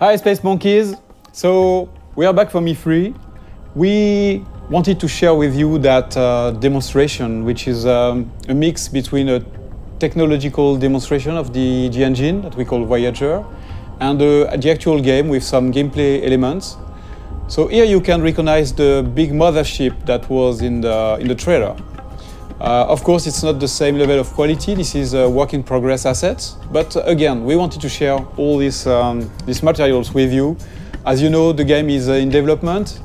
Hi Space Monkeys! So we are back from E3. We wanted to share with you that demonstration, which is a mix between a technological demonstration of the engine that we call Voyager and the actual game with some gameplay elements. So here you can recognize the big mothership that was in the trailer. Of course, it's not the same level of quality. This is a work-in-progress assets. But again, we wanted to share all these materials with you. As you know, the game is in development.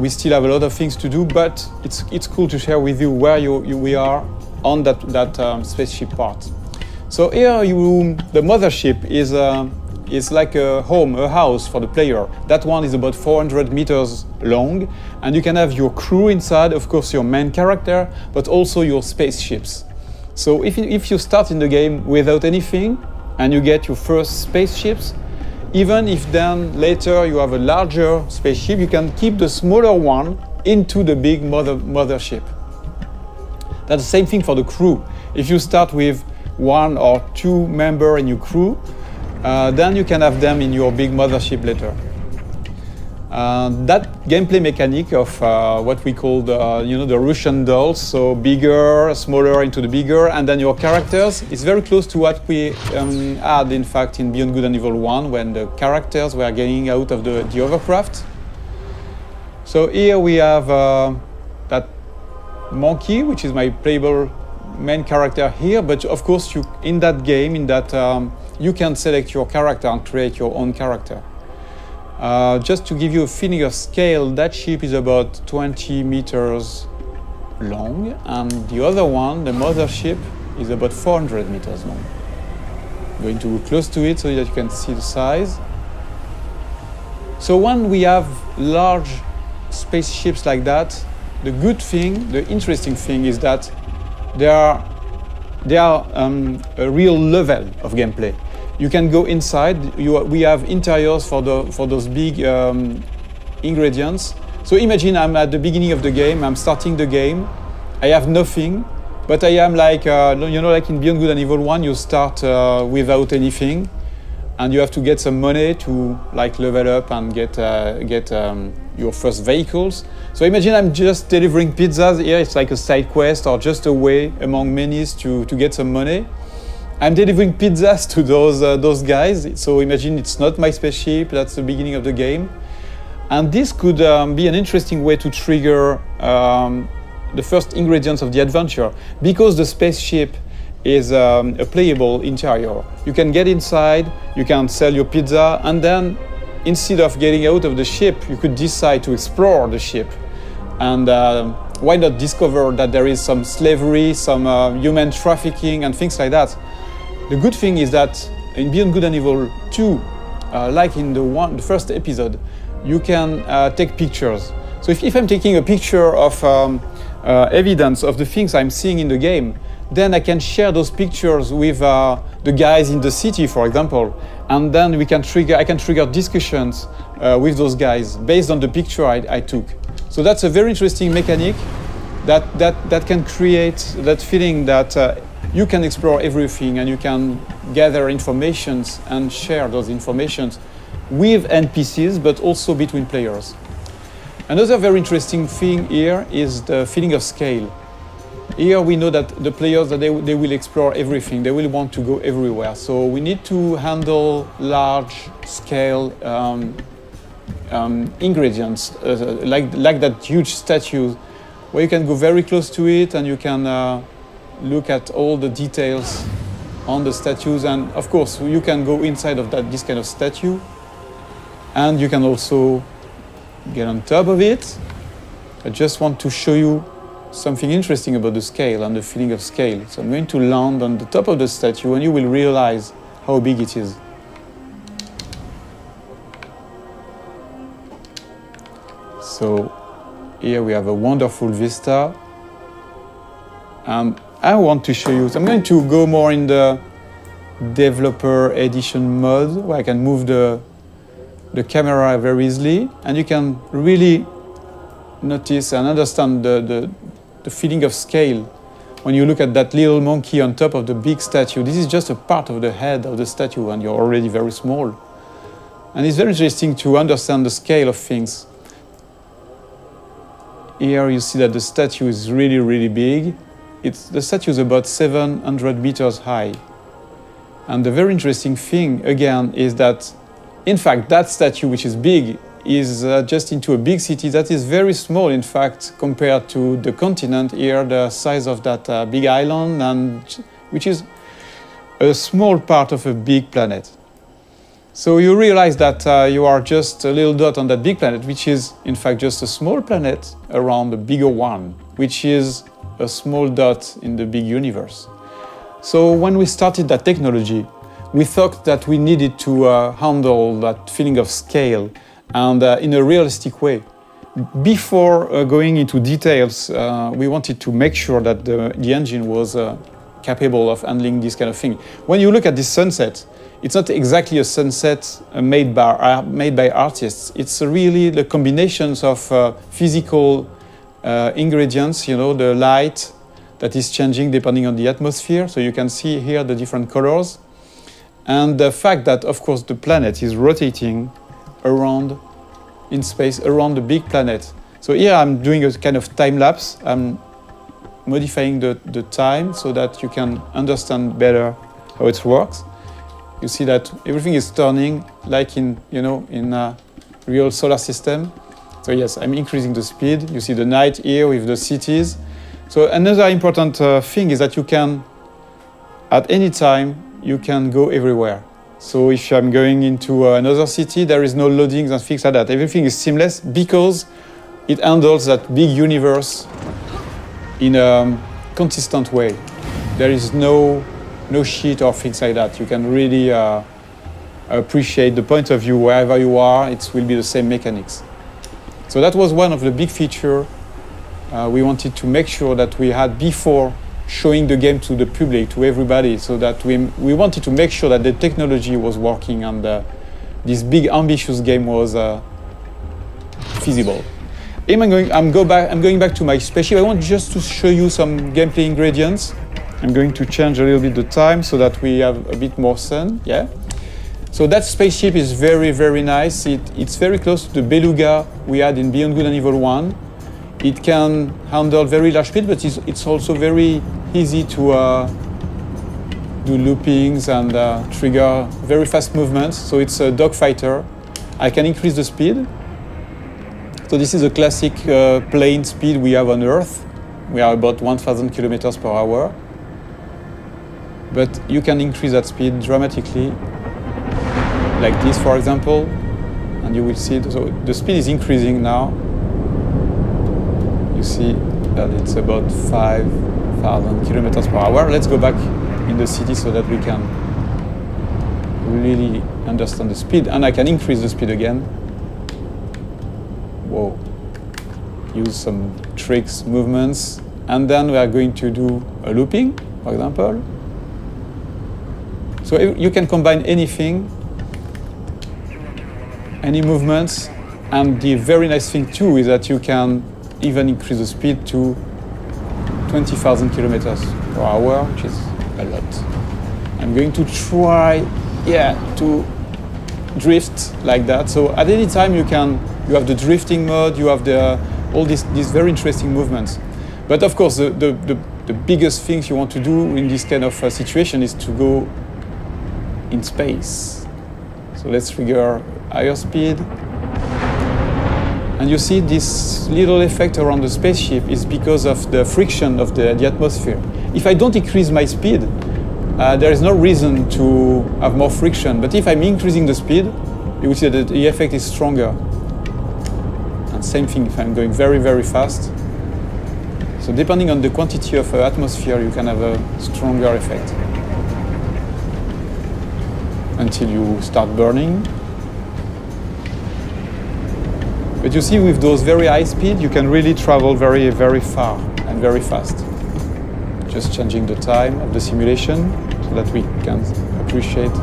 We still have a lot of things to do, but it's cool to share with you where we are on that spaceship part. So here, the mothership is like a home, a house for the player. That one is about 400 meters long, and you can have your crew inside, of course your main character, but also your spaceships. So if you start in the game without anything, and you get your first spaceships, even if then later you have a larger spaceship, you can keep the smaller one into the big mothership. That's the same thing for the crew. If you start with 1 or 2 members in your crew, then you can have them in your big mothership later. That gameplay mechanic of what we call the Russian dolls, so bigger, smaller into the bigger, and then your characters, is very close to what we had in fact in Beyond Good and Evil 1, when the characters were getting out of the hovercraft. So here we have that monkey, which is my playable main character here, but of course in that game, you can select your character and create your own character. Just to give you a feeling of scale, that ship is about 20 meters long, and the other one, the mothership, is about 400 meters long. I'm going to go close to it so that you can see the size. So when we have large spaceships like that, the good thing, the interesting thing is that they are a real level of gameplay. You can go inside. We have interiors for those big ingredients. So imagine I'm at the beginning of the game. I'm starting the game. I have nothing, but I am like like in Beyond Good and Evil 1, you start without anything, and you have to get some money to like level up and get your first vehicles. So imagine I'm just delivering pizzas here. It's like a side quest or just a way among many to get some money. I'm delivering pizzas to those guys. So imagine it's not my spaceship. That's the beginning of the game, and this could be an interesting way to trigger the first ingredients of the adventure, because the spaceship is a playable interior. You can get inside, you can sell your pizza, and then instead of getting out of the ship, you could decide to explore the ship. And why not discover that there is some slavery, some human trafficking and things like that. The good thing is that in Beyond Good and Evil 2, like in the first episode, you can take pictures. So if I'm taking a picture of evidence of the things I'm seeing in the game, then I can share those pictures with the guys in the city, for example, and then I can trigger discussions with those guys based on the picture I took. So that's a very interesting mechanic that can create that feeling that you can explore everything and you can gather informations and share those informations with NPCs, but also between players. Another very interesting thing here is the feeling of scale. Here we know that the players, they will explore everything. They will want to go everywhere. So we need to handle large-scale ingredients, like that huge statue, where you can go very close to it and you can look at all the details on the statues. And of course, you can go inside of this kind of statue, and you can also get on top of it. I just want to show you something interesting about the scale and the feeling of scale. So I'm going to land on the top of the statue, and you will realize how big it is. So here we have a wonderful vista, and I want to show you. So I'm going to go more in the developer edition mode, where I can move the camera very easily, and you can really notice and understand the feeling of scale when you look at that little monkey on top of the big statue. This is just a part of the head of the statue, and you're already very small. And it's very interesting to understand the scale of things. Here you see that the statue is really, really big. The statue is about 700 meters high. And the very interesting thing, again, is that, in fact, that statue, which is big, is just into a big city that is very small, in fact, compared to the continent here, the size of that big island, and which is a small part of a big planet. So you realize that you are just a little dot on that big planet, which is, in fact, just a small planet around a bigger one, which is a small dot in the big universe. So when we started that technology, we thought that we needed to handle that feeling of scale and in a realistic way. Before going into details, we wanted to make sure that the engine was capable of handling this kind of thing. When you look at this sunset, it's not exactly a sunset made by artists. It's really the combinations of physical ingredients, you know, the light that is changing depending on the atmosphere. So you can see here the different colors. And the fact that, of course, the planet is rotating around in space, around the big planet. So here I'm doing a kind of time lapse. I'm modifying the time so that you can understand better how it works. You see that everything is turning like in a real solar system. So yes, I'm increasing the speed. You see the night here with the cities. So another important thing is that you can, at any time, you can go everywhere. So if I'm going into another city, there is no loadings and things like that. Everything is seamless because it handles that big universe in a consistent way. There is no sheet or things like that. You can really appreciate the point of view wherever you are. It will be the same mechanics. So that was one of the big features we wanted to make sure that we had before showing the game to the public, to everybody, so that we wanted to make sure that the technology was working and this big ambitious game was feasible. I'm going back to my spaceship. I want just to show you some gameplay ingredients. I'm going to change a little bit the time so that we have a bit more sun. Yeah. So that spaceship is very, very nice. It's very close to the Beluga we had in Beyond Good and Evil 1. It can handle very large speed, but it's also very easy to do loopings and trigger very fast movements. So it's a dogfighter. I can increase the speed. So this is a classic plane speed we have on Earth. We are about 1,000 kilometers per hour. But you can increase that speed dramatically, like this, for example, and you will see so the speed is increasing now. You see that it's about 5,000 kilometers per hour. Let's go back in the city so that we can really understand the speed, and I can increase the speed again. Whoa. Use some tricks, movements, and then we are going to do a looping, for example. So you can combine anything, any movements, and the very nice thing too is that you can even increase the speed to 20,000 kilometers per hour, which is a lot. I'm going to try, to drift like that. So at any time you have the drifting mode, you have all these very interesting movements. But of course, the biggest things you want to do in this kind of situation is to go in space. So let's trigger higher speed. And you see this little effect around the spaceship is because of the friction of the atmosphere. If I don't increase my speed, there is no reason to have more friction. But if I'm increasing the speed, you will see that the effect is stronger. And same thing if I'm going very, very fast. So depending on the quantity of atmosphere, you can have a stronger effect. Until you start burning. But you see, with those very high speed, you can really travel very, very far and very fast. Just changing the time of the simulation so that we can appreciate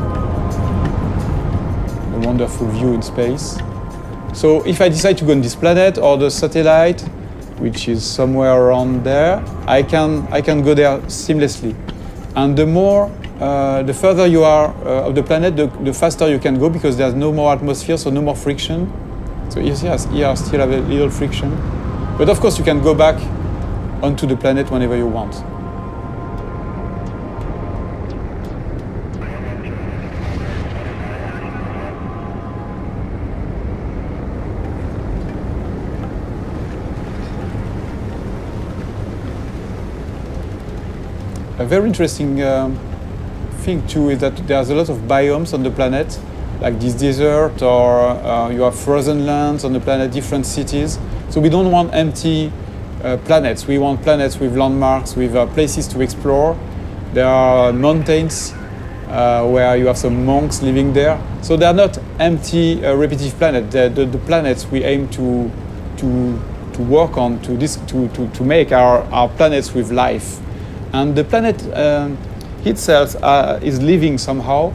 the wonderful view in space. So if I decide to go on this planet or the satellite, which is somewhere around there, I can go there seamlessly. And the more the further you are of the planet, the faster you can go because there's no more atmosphere, so no more friction. So here I still have a little friction. But of course you can go back onto the planet whenever you want. A very interesting thing too is that there's a lot of biomes on the planet, like this desert, or you have frozen lands on the planet, different cities. So we don't want empty planets. We want planets with landmarks, with places to explore. There are mountains where you have some monks living there. So they are not empty, repetitive planets. The planets we aim to work on, to make our planets with life. And the planet itself is living somehow.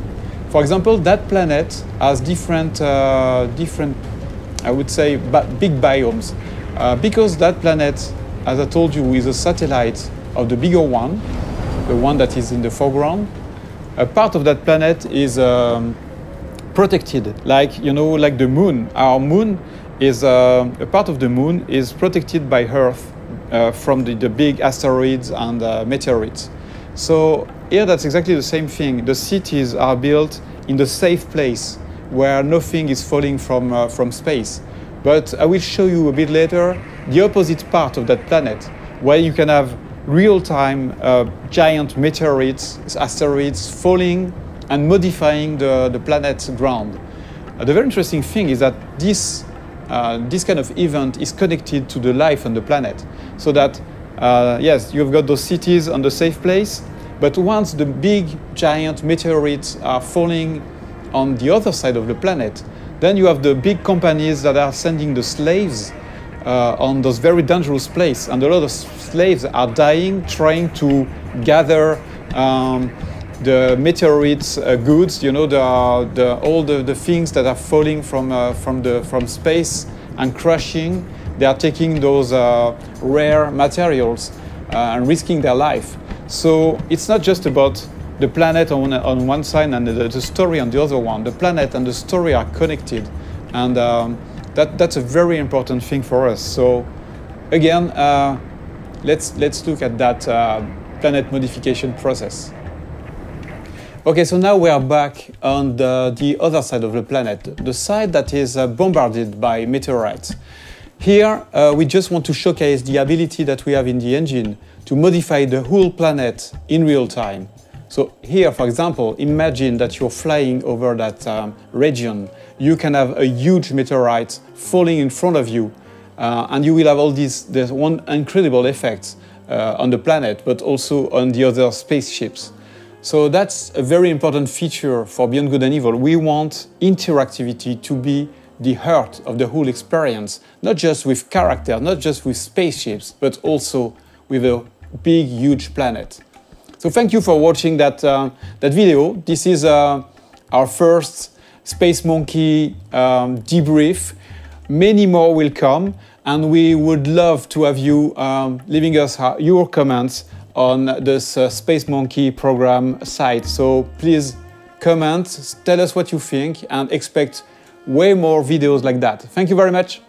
For example, that planet has different, I would say, big biomes. Because that planet, as I told you, is a satellite of the bigger one, the one that is in the foreground. A part of that planet is protected, like the moon. Our moon is a part of the moon is protected by Earth from the big asteroids and meteorites. So here that's exactly the same thing. The cities are built in the safe place where nothing is falling from space. But I will show you a bit later the opposite part of that planet, where you can have real-time giant meteorites, asteroids falling and modifying the planet's ground. The very interesting thing is that this kind of event is connected to the life on the planet. So that, yes, you've got those cities on the safe place, but once the big giant meteorites are falling on the other side of the planet, then you have the big companies that are sending the slaves on those very dangerous places. And a lot of slaves are dying trying to gather the meteorites goods, all the things that are falling from space and crashing. They are taking those rare materials and risking their life. So it's not just about the planet on one side and the story on the other one. The planet and the story are connected, and that's a very important thing for us. So again, let's look at that planet modification process. Okay, so now we are back on the other side of the planet, the side that is bombarded by meteorites. Here, we just want to showcase the ability that we have in the engine to modify the whole planet in real time. So here, for example, imagine that you're flying over that region. You can have a huge meteorite falling in front of you, and you will have all there's one incredible effect on the planet, but also on the other spaceships. So that's a very important feature for Beyond Good and Evil. We want interactivity to be the heart of the whole experience, not just with characters, not just with spaceships, but also with a big, huge planet. So thank you for watching that video. This is our first Space Monkey debrief. Many more will come, and we would love to have you leaving us your comments on this Space Monkey program site. So please comment, tell us what you think, and expect way more videos like that. Thank you very much.